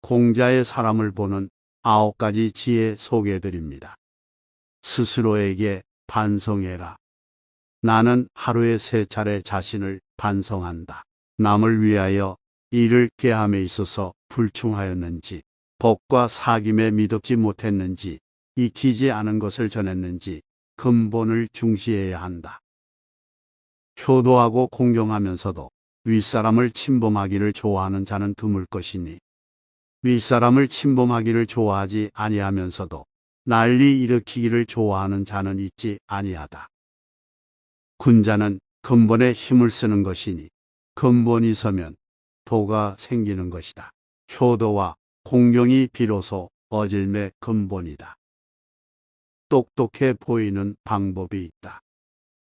공자의 사람을 보는 9가지 지혜 소개해드립니다. 스스로에게 반성해라. 나는 하루에 3차례 자신을 반성한다. 남을 위하여 일을 꾀함에 있어서 불충하였는지, 법과 사김에 미덥지 못했는지, 익히지 않은 것을 전했는지 근본을 중시해야 한다. 효도하고 공경하면서도 윗사람을 침범하기를 좋아하는 자는 드물 것이니, 윗사람을 침범하기를 좋아하지 아니하면서도 난리 일으키기를 좋아하는 자는 있지 아니하다. 군자는 근본에 힘을 쓰는 것이니 근본이 서면 도가 생기는 것이다. 효도와 공경이 비로소 어질매 근본이다. 똑똑해 보이는 방법이 있다.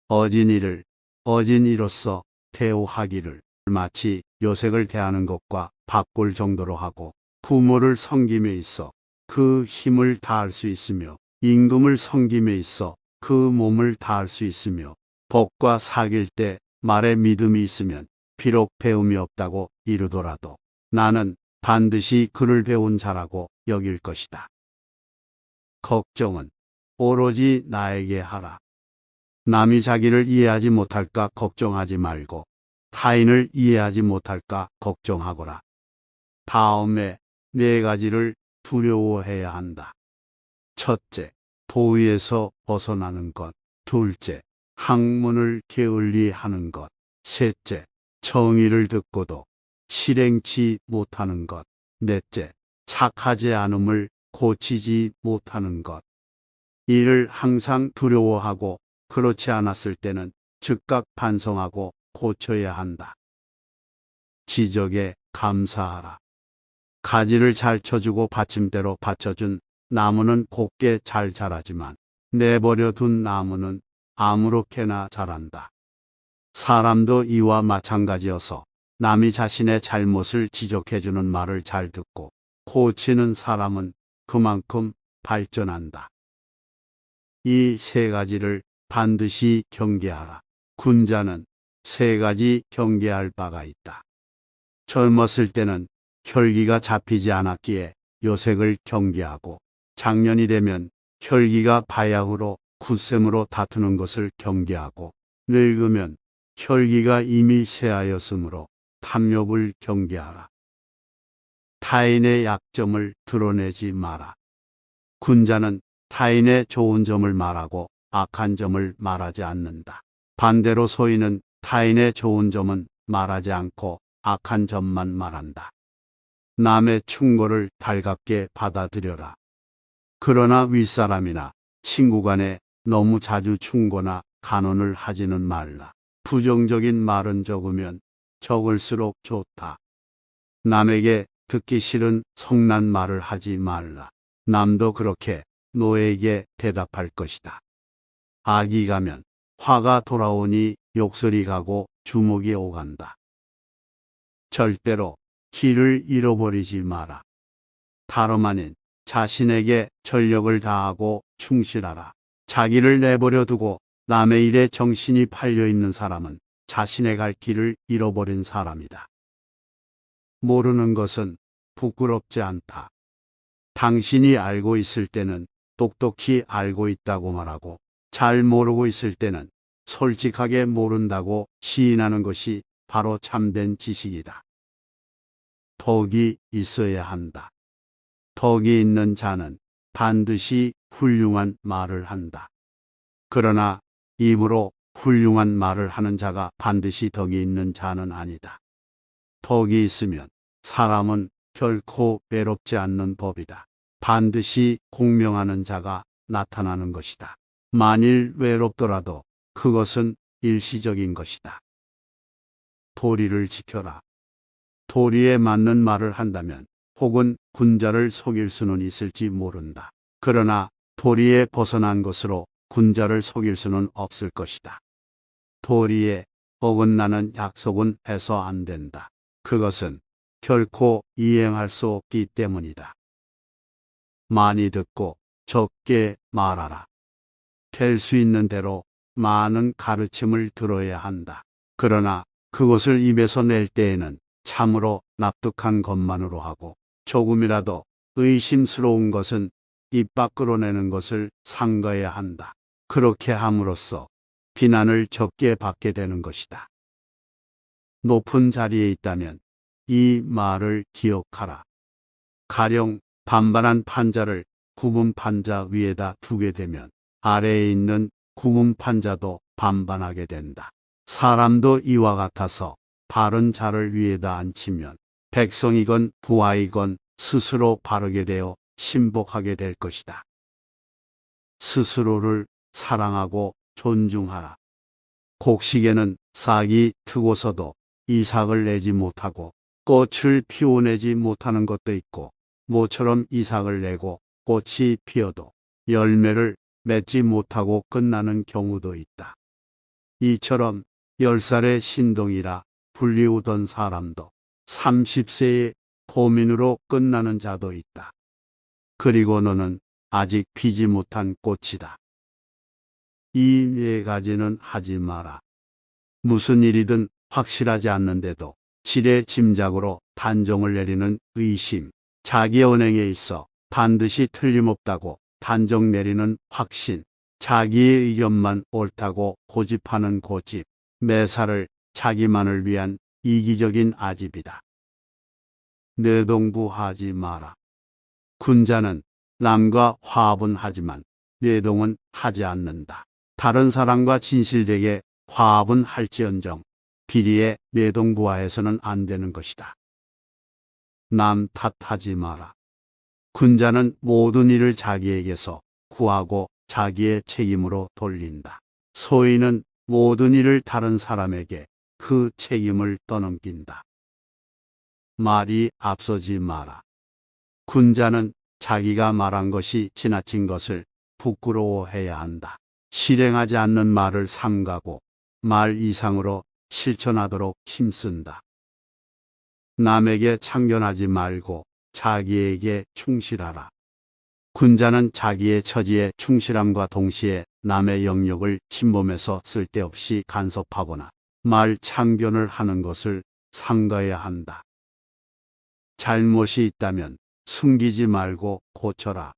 어진 이를 어진이로서 대우하기를 마치 요색을 대하는 것과 바꿀 정도로 하고, 부모를 섬김에 있어 그 힘을 다할 수 있으며, 임금을 섬김에 있어 그 몸을 다할 수 있으며, 법과 사귈 때 말에 믿음이 있으면 비록 배움이 없다고 이르더라도 나는 반드시 그를 배운 자라고 여길 것이다. 걱정은 오로지 나에게 하라. 남이 자기를 이해하지 못할까 걱정하지 말고 타인을 이해하지 못할까 걱정하거라. 다음에 4가지를 두려워해야 한다. 첫째, 도의에서 벗어나는 것. 둘째, 학문을 게을리하는 것. 셋째, 정의를 듣고도 실행치 못하는 것. 넷째, 착하지 않음을 고치지 못하는 것. 이를 항상 두려워하고 그렇지 않았을 때는 즉각 반성하고 고쳐야 한다. 지적에 감사하라. 가지를 잘 쳐주고 받침대로 받쳐준 나무는 곱게 잘 자라지만 내버려 둔 나무는 아무렇게나 자란다. 사람도 이와 마찬가지여서 남이 자신의 잘못을 지적해주는 말을 잘 듣고 고치는 사람은 그만큼 발전한다. 이 3가지를 반드시 경계하라. 군자는 3가지 경계할 바가 있다. 젊었을 때는 혈기가 잡히지 않았기에 요색을 경계하고, 장년이 되면 혈기가 바야흐로 굳셈으로 다투는 것을 경계하고, 늙으면 혈기가 이미 쇠하였으므로 탐욕을 경계하라. 타인의 약점을 드러내지 마라. 군자는 타인의 좋은 점을 말하고 악한 점을 말하지 않는다. 반대로 소인은 타인의 좋은 점은 말하지 않고 악한 점만 말한다. 남의 충고를 달갑게 받아들여라. 그러나 윗사람이나 친구 간에 너무 자주 충고나 간언을 하지는 말라. 부정적인 말은 적으면 적을수록 좋다. 남에게 듣기 싫은 성난 말을 하지 말라. 남도 그렇게 너에게 대답할 것이다. 악이 가면 화가 돌아오니 욕설이 가고 주먹이 오간다. 절대로 길을 잃어버리지 마라. 다름 아닌 자신에게 전력을 다하고 충실하라. 자기를 내버려 두고 남의 일에 정신이 팔려 있는 사람은 자신의 갈 길을 잃어버린 사람이다. 모르는 것은 부끄럽지 않다. 당신이 알고 있을 때는 똑똑히 알고 있다고 말하고, 잘 모르고 있을 때는 솔직하게 모른다고 시인하는 것이 바로 참된 지식이다. 덕이 있어야 한다. 덕이 있는 자는 반드시 훌륭한 말을 한다. 그러나 입으로 훌륭한 말을 하는 자가 반드시 덕이 있는 자는 아니다. 덕이 있으면 사람은 결코 외롭지 않는 법이다. 반드시 공명하는 자가 나타나는 것이다. 만일 외롭더라도 그것은 일시적인 것이다. 도리를 지켜라. 도리에 맞는 말을 한다면 혹은 군자를 속일 수는 있을지 모른다. 그러나 도리에 벗어난 것으로 군자를 속일 수는 없을 것이다. 도리에 어긋나는 약속은 해서 안 된다. 그것은 결코 이행할 수 없기 때문이다. 많이 듣고 적게 말하라. 될 수 있는 대로 많은 가르침을 들어야 한다. 그러나 그것을 입에서 낼 때에는 참으로 납득한 것만으로 하고, 조금이라도 의심스러운 것은 입 밖으로 내는 것을 삼가야 한다. 그렇게 함으로써 비난을 적게 받게 되는 것이다. 높은 자리에 있다면 이 말을 기억하라. 가령 반반한 판자를 구분 판자 위에다 두게 되면 아래에 있는 구분 판자도 반반하게 된다. 사람도 이와 같아서 바른 자를 위에다 앉히면 백성이건 부하이건 스스로 바르게 되어 신복하게 될 것이다. 스스로를 사랑하고 존중하라. 곡식에는 싹이 트고서도 이삭을 내지 못하고 꽃을 피워내지 못하는 것도 있고, 모처럼 이삭을 내고 꽃이 피어도 열매를 맺지 못하고 끝나는 경우도 있다. 이처럼 10살의 신동이라 불리우던 사람도 30세의 포민으로 끝나는 자도 있다. 그리고 너는 아직 피지 못한 꽃이다. 이 네 가지는 하지 마라. 무슨 일이든 확실하지 않는데도 지레 짐작으로 단정을 내리는 의심, 자기 언행에 있어 반드시 틀림없다고 단정 내리는 확신, 자기의 의견만 옳다고 고집하는 고집, 매사를 자기만을 위한 이기적인 아집이다. 내동부하지 마라. 군자는 남과 화합은 하지만 내동은 하지 않는다. 다른 사람과 진실되게 화합은 할지언정 비리에 내동부하해서는 안 되는 것이다. 남 탓하지 마라. 군자는 모든 일을 자기에게서 구하고 자기의 책임으로 돌린다. 소인은 모든 일을 다른 사람에게 그 책임을 떠넘긴다. 말이 앞서지 마라. 군자는 자기가 말한 것이 지나친 것을 부끄러워해야 한다. 실행하지 않는 말을 삼가고 말 이상으로 실천하도록 힘쓴다. 남에게 참견하지 말고 자기에게 충실하라. 군자는 자기의 처지에 충실함과 동시에 남의 영역을 침범해서 쓸데없이 간섭하거나 말 참견을 하는 것을 삼가야 한다. 잘못이 있다면 숨기지 말고 고쳐라.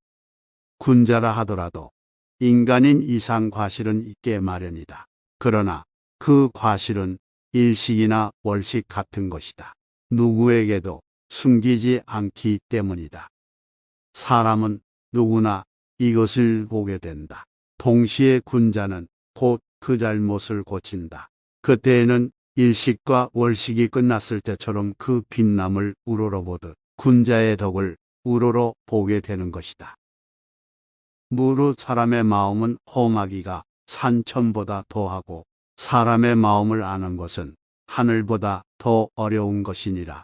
군자라 하더라도 인간인 이상 과실은 있게 마련이다. 그러나 그 과실은 일식이나 월식 같은 것이다. 누구에게도 숨기지 않기 때문이다. 사람은 누구나 이것을 보게 된다. 동시에 군자는 곧 그 잘못을 고친다. 그때에는 일식과 월식이 끝났을 때처럼 그 빛남을 우러러보듯 군자의 덕을 우러러 보게 되는 것이다. 무릇 사람의 마음은 험하기가 산천보다 더하고 사람의 마음을 아는 것은 하늘보다 더 어려운 것이니라.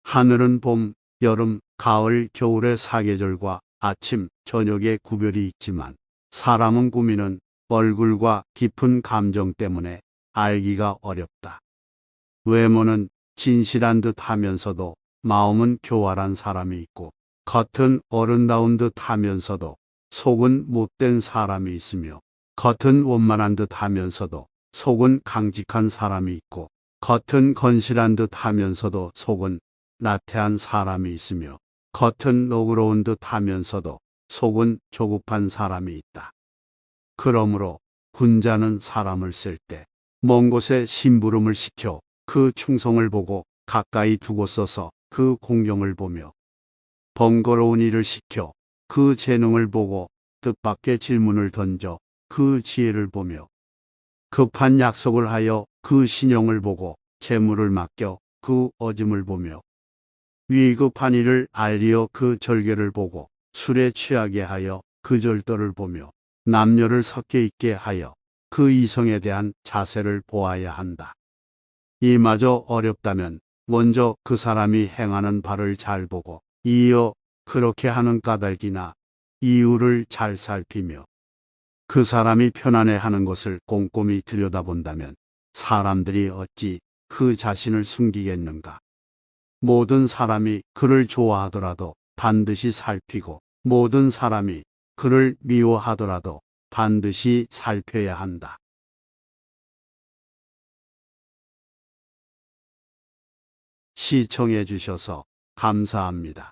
하늘은 봄, 여름, 가을, 겨울의 사계절과 아침, 저녁의 구별이 있지만 사람은 꾸미는 얼굴과 깊은 감정 때문에 알기가 어렵다. 외모는 진실한 듯 하면서도 마음은 교활한 사람이 있고 겉은 어른다운 듯 하면서도 속은 못된 사람이 있으며 겉은 원만한 듯 하면서도 속은 강직한 사람이 있고 겉은 건실한 듯 하면서도 속은 나태한 사람이 있으며 겉은 너그러운 듯 하면서도 속은 조급한 사람이 있다. 그러므로 군자는 사람을 쓸 때 먼 곳에 심부름을 시켜 그 충성을 보고 가까이 두고 써서 그 공경을 보며 번거로운 일을 시켜 그 재능을 보고 뜻밖의 질문을 던져 그 지혜를 보며 급한 약속을 하여 그 신용을 보고 재물을 맡겨 그 어짐을 보며 위급한 일을 알리어 그 절개를 보고 술에 취하게 하여 그 절도를 보며 남녀를 섞여 있게 하여 그 이성에 대한 자세를 보아야 한다. 이마저 어렵다면 먼저 그 사람이 행하는 바를 잘 보고 이어 그렇게 하는 까닭이나 이유를 잘 살피며 그 사람이 편안해하는 것을 꼼꼼히 들여다본다면 사람들이 어찌 그 자신을 숨기겠는가. 모든 사람이 그를 좋아하더라도 반드시 살피고 모든 사람이 그를 미워하더라도 반드시 살펴야 한다. 시청해 주셔서 감사합니다.